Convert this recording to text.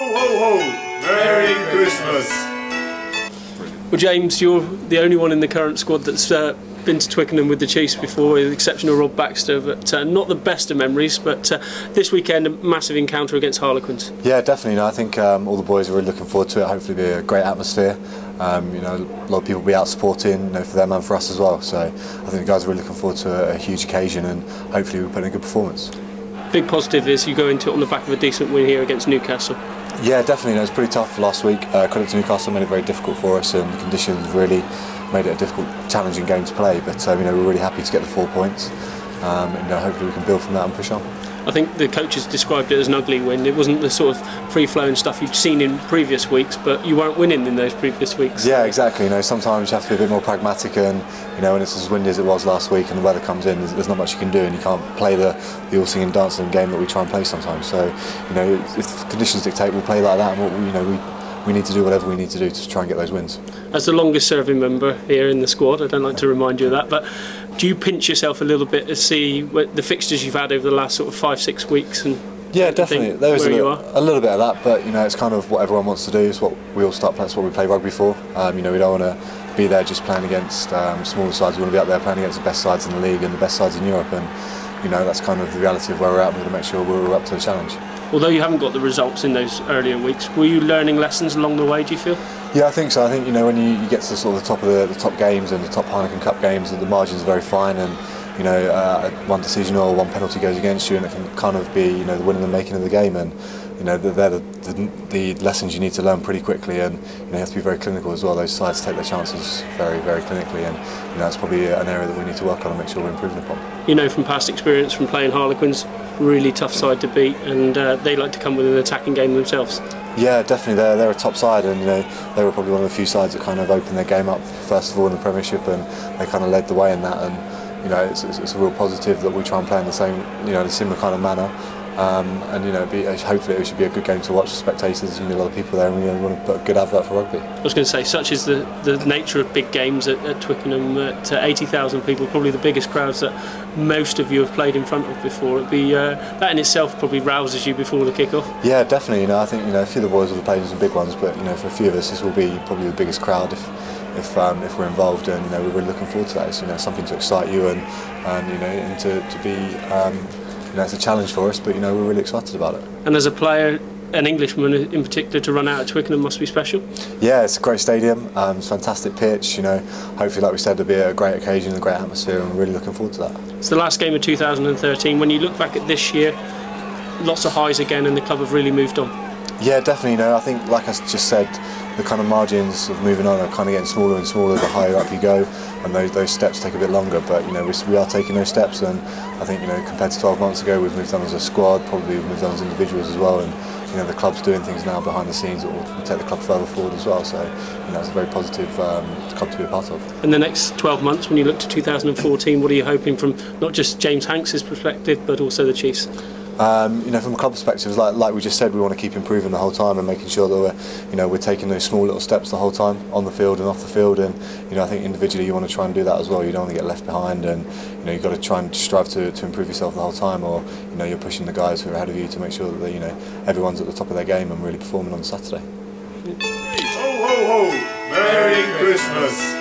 Ho, ho, ho! Merry Christmas! Well, James, you're the only one in the current squad that's been to Twickenham with the Chiefs before, with the exception of Rob Baxter, but not the best of memories. But this weekend, a massive encounter against Harlequins. Yeah, definitely. I think all the boys are really looking forward to it. Hopefully, it'll be a great atmosphere. A lot of people will be out supporting, for them and for us as well. So I think the guys are really looking forward to a huge occasion, and hopefully, we'll put in a good performance. Big positive is you go into it on the back of a decent win here against Newcastle. Yeah, definitely. It was pretty tough last week. Credit to Newcastle, made it very difficult for us, and the conditions really made it a difficult, challenging game to play. But we're really happy to get the 4 points. Hopefully we can build from that and push on. I think the coaches described it as an ugly win. It wasn't the sort of free-flowing stuff you've seen in previous weeks, but you weren't winning in those previous weeks. Yeah, exactly. Sometimes you have to be a bit more pragmatic, and when it's as windy as it was last week and the weather comes in, there's not much you can do, and you can't play the all singing dancing game that we try and play sometimes. So if conditions dictate, we'll play like that, and we need to do whatever we need to do to try and get those wins. As the longest serving member here in the squad, I don't like to remind you of that, but do you pinch yourself a little bit to see the fixtures you've had over the last sort of 5-6 weeks? And yeah, definitely. There is a little bit of that, but it's kind of what everyone wants to do. It's what we all start playing. It's what we play rugby for. We don't want to be there just playing against smaller sides. We want to be up there playing against the best sides in the league and the best sides in Europe, and that's kind of the reality of where we're at. We're going to make sure we're up to the challenge. Although you haven't got the results in those earlier weeks, were you learning lessons along the way, do you feel? Yeah, I think so. I think when you get to sort of the top of the top games and the top Heineken Cup games, the margins are very fine, and one decision or one penalty goes against you, and it can kind of be the winning and making of the game, and they're the lessons you need to learn pretty quickly, and you have to be very clinical as well. Those sides take their chances very, very clinically, and that's probably an area that we need to work on and make sure we're improving upon. From past experience from playing Harlequins, really tough side to beat, and they like to come with an attacking game themselves. Yeah, definitely. They're a top side, and they were probably one of the few sides that kind of opened their game up first of all in the Premiership, and they kind of led the way in that. And it's a real positive that we try and play in the same, the similar kind of manner. Hopefully it should be a good game to watch for spectators. A lot of people there, and we want to put a good advert for rugby. I was going to say, such is the nature of big games at Twickenham. At 80,000 people, probably the biggest crowds that most of you have played in front of before. It'd be that in itself probably rouses you before the kick-off. Yeah, definitely. I think a few of the boys will have played in some big ones, but for a few of us, this will be probably the biggest crowd if we're involved, and we're really looking forward to that. It's something to excite you and to be. It's a challenge for us, but we're really excited about it. And as a player, an Englishman in particular, to run out at Twickenham must be special. Yeah, it's a great stadium. It's a fantastic pitch. Hopefully, like we said, it'll be a great occasion, a great atmosphere, and we're really looking forward to that. It's the last game of 2013. When you look back at this year, lots of highs again, and the club have really moved on. Yeah, definitely. I think, like I just said, the kind of margins of moving on are kind of getting smaller and smaller the higher up you go, and those steps take a bit longer. But we are taking those steps, and I think compared to 12 months ago, we've moved on as a squad. Probably we've moved on as individuals as well, and the club's doing things now behind the scenes that will take the club further forward as well. So it's a very positive club to be a part of. In the next 12 months, when you look to 2014, what are you hoping from not just James Hanks's perspective, but also the Chiefs? From a club perspective, like we just said, we want to keep improving the whole time and making sure that we're taking those small little steps the whole time on the field and off the field. And I think individually you want to try and do that as well. You don't want to get left behind, and you've got to try and strive to improve yourself the whole time, or you're pushing the guys who are ahead of you to make sure that everyone's at the top of their game and really performing on Saturday. Ho ho ho! Merry Christmas!